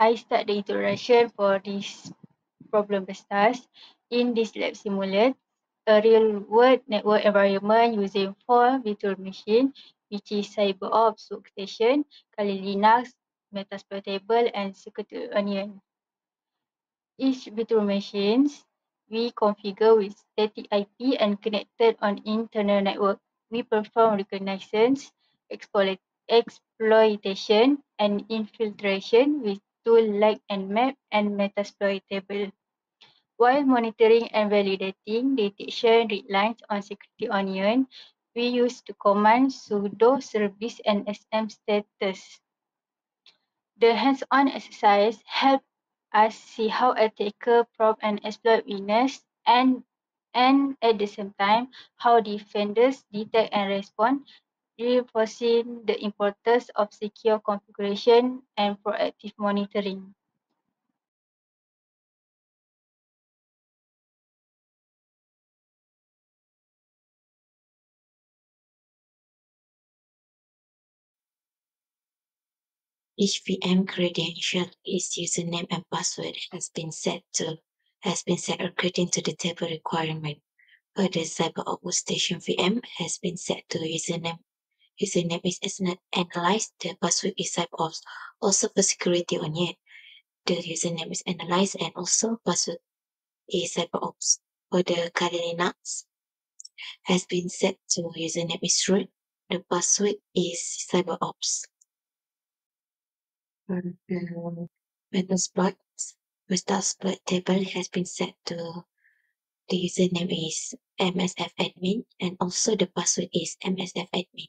I start the introduction for this problem stars. In this lab simulate a real-world network environment using 4 virtual machines, which is CyberOps Workstation, Kali Linux, Metasploit Table, and Security Onion. Each virtual machines we configure with static IP and connected on internal network. We perform reconnaissance, exploitation, and infiltration with tools like Nmap and Metasploit Table. While monitoring and validating detection readlines on Security Onion, we use the command sudo service and sm status. The hands-on exercise help us see how attacker probe and exploit weakness and at the same time how defenders detect and respond, reinforcing the importance of secure configuration and proactive monitoring. Each VM credential is username and password has been set according to the table requirement. For the CyberOps Workstation VM has been set to username. Username is analyzed, the password is CyberOps. Also for Security Onion, the username is analyzed and also password is CyberOps. For the Kali Linux has been set to username is root, the password is CyberOps. Metasploit table has been set to the username is msfadmin and also the password is msfadmin.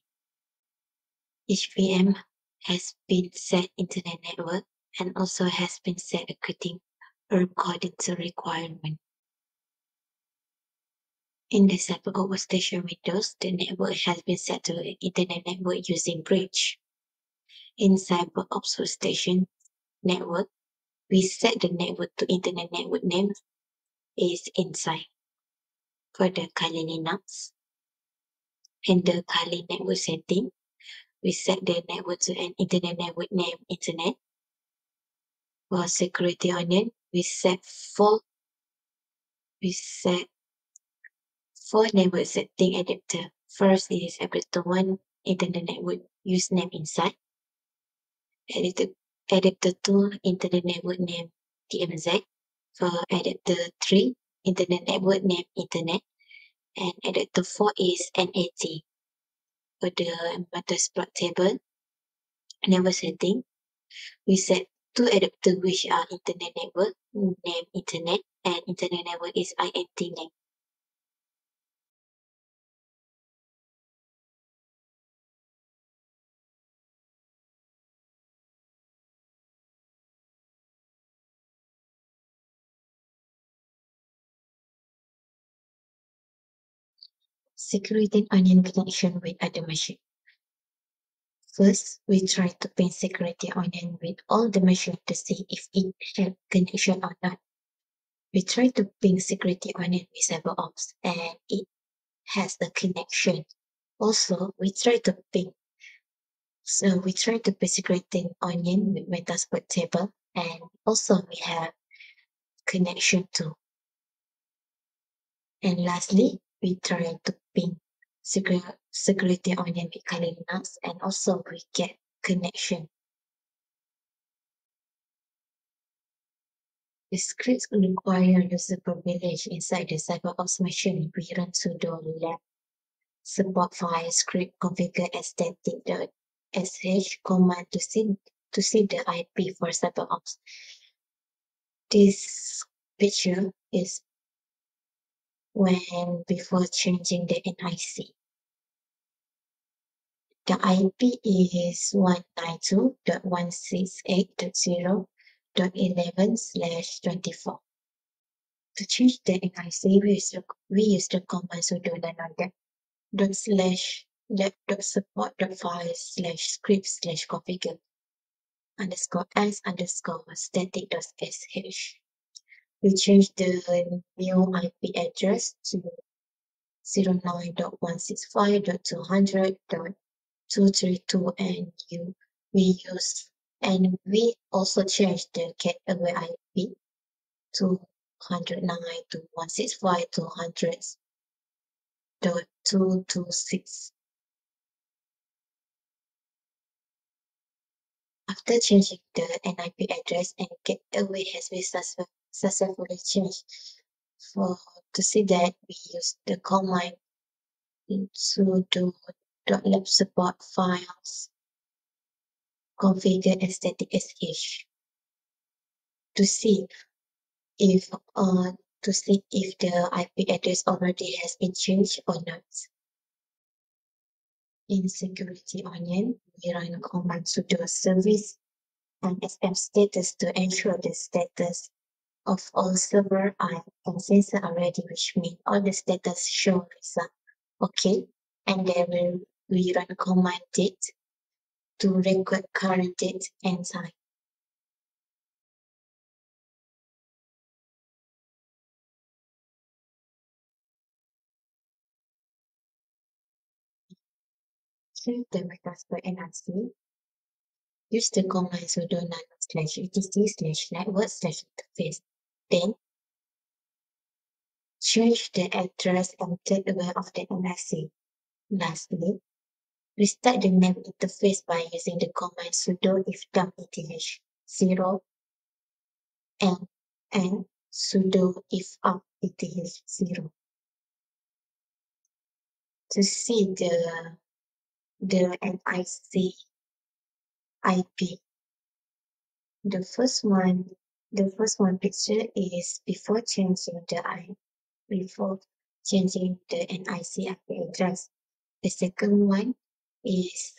Each VM has been set internet network and also has been set according to requirement. In the CyberOps Workstation Windows, the network has been set to internet network using bridge. In CyberOps Workstation network, we set the network to internet network name is inside. For the Kali Linux and the Kali network setting, we set the network to an internet network name internet. For Security Onion, we set four network setting adapter. First is adapter 1 internet network username inside. Adapter 2 internet network name TMZ. For adapter 3 internet network name internet. And adapter 4 is NAT. For the Metasploit table network setting, we set two adapters which are internet network name internet and internet network is INT name. Security Onion connection with other machine. First, we try to ping Security Onion with all the machines to see if it has connection or not. We try to ping Security Onion with CyberOps and it has a connection. Also, we try to ping Security Onion with Metasploit table and also we have connection too. And lastly, we try to ping Security Onion with Kali Linux and also we get connection. The scripts require user privilege inside the CyberOps machine. We run sudo lab support file script configure as static.sh command to see the IP for CyberOps. This picture is when before changing the NIC. The IP is 192.168.0.11/24. To change the NIC, we use the command sudo lab.support.file/script/configure _s_static.sh. We change the new IP address to 09.165.200.232 and we use And we also changed the gateway IP to 109 to 165 to 100.226. After changing the NIP address and gateway has been successfully changed. For to see that, we use the command sudo.lab support files configure as static as each to see if uh, the IP address already has been changed or not. In security onion, we run command sudo service and sm status to ensure the status of all server and sensor are ready, which means all the status show result. Okay, and then we run command date to record current date and time. Save the Microsoft NRC. Use the command sudo nano /etc/network/interface. Then change the address and gateway of the NRC. Lastly, restart the name interface by using the command sudo if dump eth 0 and sudo if up eth 0 to see the NIC IP. The first one picture is before changing the NIC IP address. The second one is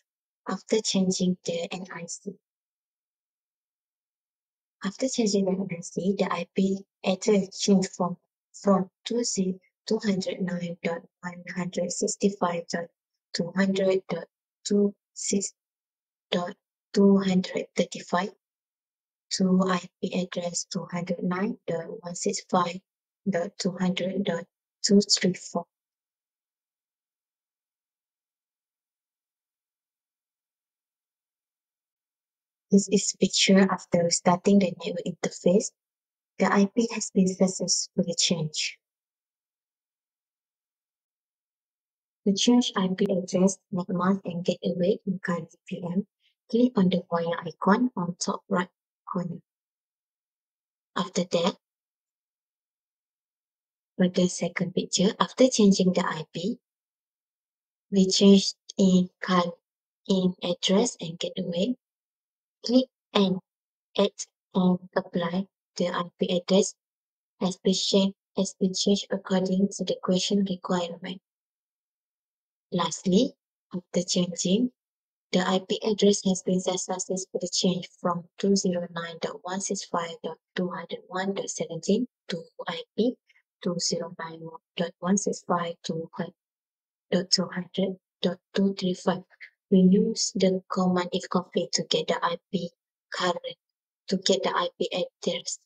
after changing the NIC. After changing the NIC, the IP address changed from 209.165.200.236.235 to IP address 209.165.200.234. This is picture after starting the network interface. The IP has been successfully changed. To change IP address, make mask and gateway in Kali VM, click on the wire icon on top right corner. After that, for the second picture, after changing the IP, we changed in address and gateway. Click and add and apply the IP address has been changed according to the question requirement. Lastly, after changing, the IP address has been successfully changed from 209.165.201.17 to IP 209.165.200.235. We use the command if config to get the IP current to get the IP address.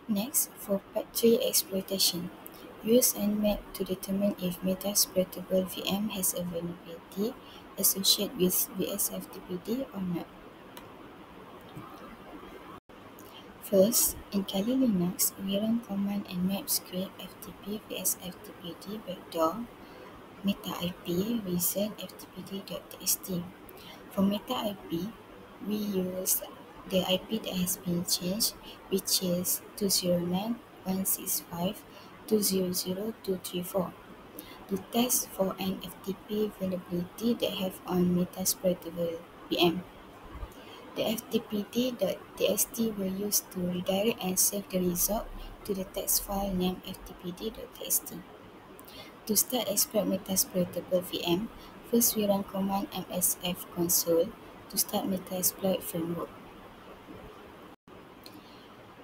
Next, for part 3 exploitation, use Nmap to determine if Metasploitable VM has a vulnerability associated with VSFTPD or not. First, in Kali Linux, we run command nmap script ftp vsftpd backdoor meta IP reason ftpd.txt. For meta IP, we use the IP that has been changed, which is 209.165.200.234. To test for an FTP vulnerability that have on Metasploitable VM. The ftpd.txt were used to redirect and save the result to the text file named ftpd.txt. To start exploit Metasploitable VM, first we run command msf console to start Metasploit framework.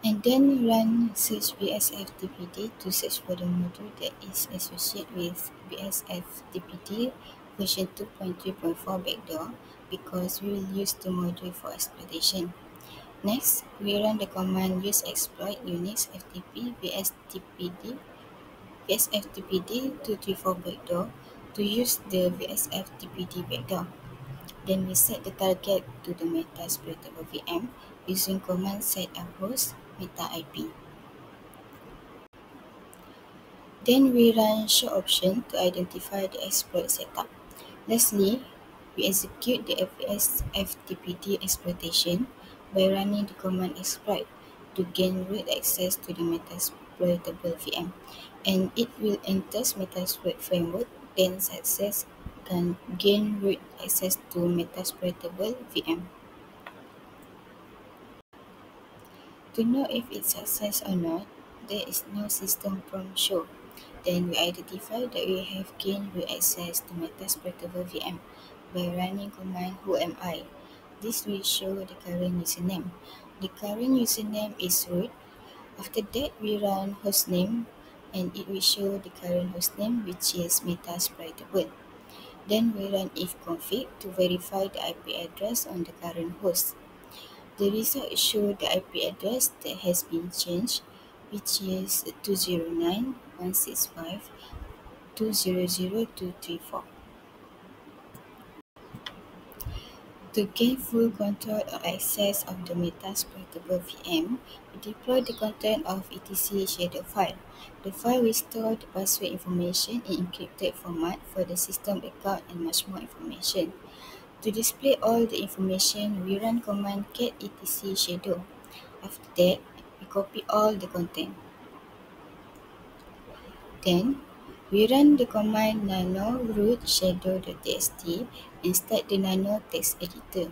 And then run search bsftpd to search for the module that is associated with bsftpd version 2.3.4 backdoor because we will use the module for exploitation. Next, we run the command use exploit unix ftp vsftpd 234 backdoor to use the VSFTPD vector. Then we set the target to the metasploitable VM using command setup host meta IP. Then we run show option to identify the exploit setup. Lastly, we execute the FTPD exploitation by running the command exploit to gain root access to the metasploitable VM, and it will enter Metasploit framework, then success can gain root access to metasploitable VM. To know if it's success or not, there is no system prompt show. Then we identify that we have gained root access to metasploitable VM by running command whoami. This will show the current username. The current username is root. After that, we run hostname and it will show the current hostname, which is metasploitable. Then we run ifconfig to verify the IP address on the current host. The result shows the IP address that has been changed, which is 209.165.200.234. To gain full control or access of the metasploitable VM, we deploy the content of etc shadow file. The file will store the password information in encrypted format for the system account and much more information. To display all the information, we run command cat etc shadow. After that, we copy all the content. Then, we run the command nano root shadow.txt and start the nano text editor.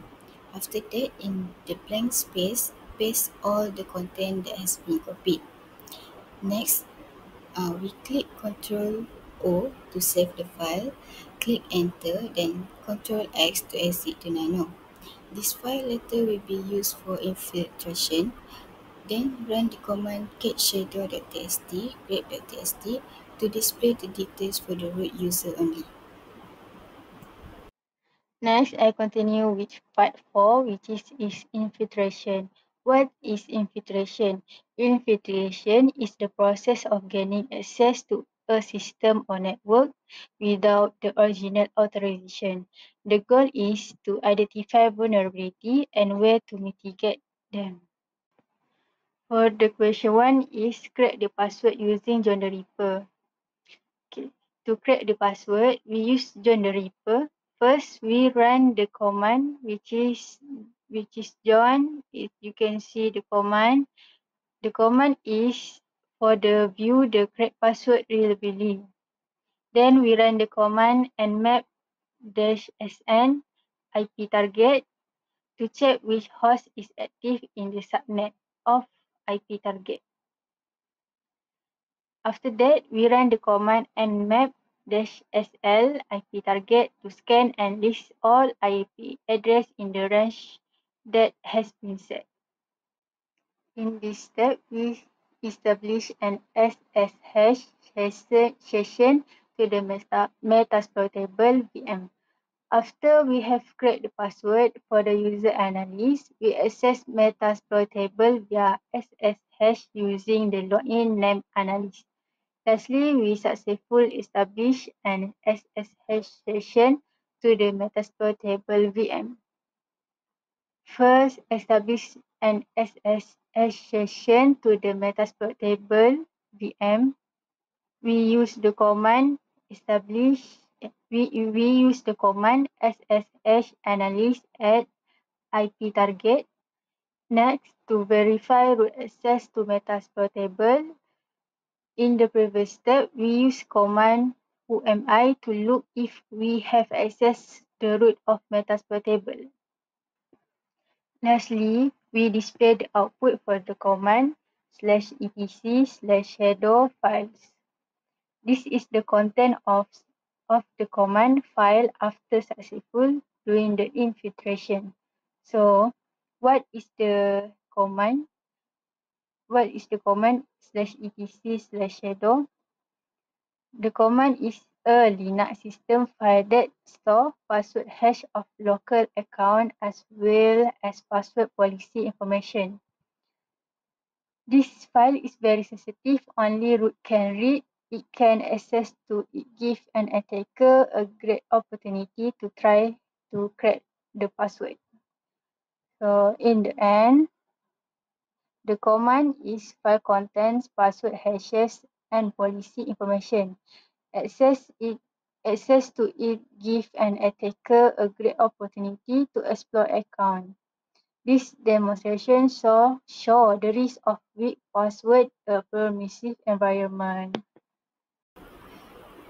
After that, in the blank space, paste all the content that has been copied. Next, we click Ctrl O to save the file, click Enter, then Ctrl X to exit the nano. This file later will be used for infiltration. Then run the command cat shadow.txt, grep.txt to display the details for the root user only. Next, I continue with part 4, which is infiltration. What is infiltration? Infiltration is the process of gaining access to a system or network without the original authorization. The goal is to identify vulnerability and where to mitigate them. For the question 1 is crack the password using John the Ripper. Okay. To crack the password, we use John the Ripper. First, we run the command, which is John. If you can see the command. The command is for the view the crack password reliably. Then we run the command nmap-sn IP target to check which host is active in the subnet of IP target. After that, we run the command nmap-sl IP target to scan and list all IP address in the range that has been set. In this step, we establish an SSH session to the metasploitable VM. After we have cracked the password for the user analyst, we access metasploitable via SSH using the login name analyst. Lastly, we successfully establish an SSH session to the metasploitable VM. First, establish an SSH session to the metasploitable VM. We use the command SSH analyst at IP target. Next, to verify root access to metasploitable. In the previous step, we use command whoami to look if we have accessed the root of metasploitable. Lastly, we display the output for the command /etc/shadow files. This is the content of the command file after successful doing the infiltration. So, what is the command? What is the command /etc/shadow? The command is a Linux system file that stores password hash of local account as well as password policy information. This file is very sensitive, only root can read. it can access to it give an attacker a great opportunity to try to crack the password. So in the end, the command is file contents, password hashes, and policy information. Access it Access to it give an attacker a great opportunity to exploit account. This demonstration show the risk of weak password a permissive environment.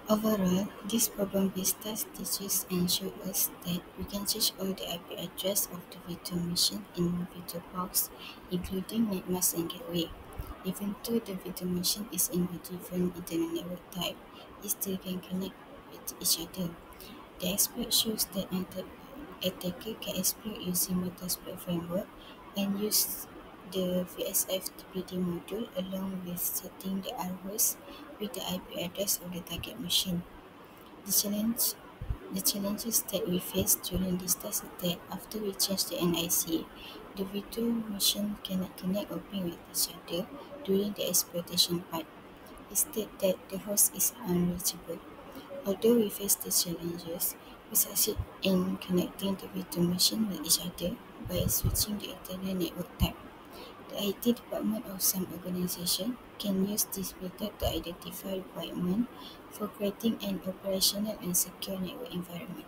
Overall, this problem-based task teaches and shows us that we can change all the IP address of the virtual machine in VirtualBox, including netmask and gateway. Even though the virtual machine is in a different internet network type, it still can connect with each other. The expert shows that an attacker can exploit using Metasploit framework and use the VSFTPD module along with setting the ROS with the IP address of the target machine. The challenge the challenges that we face during this task is that after we change the NIC, the virtual machine cannot connect or ping with each other during the exploitation part. Instead that the host is unreachable. Although we face these challenges, we succeed in connecting the virtual machine with each other by switching the internal network type. The IT department of some organizations can use this method to identify requirements for creating an operational and secure network environment.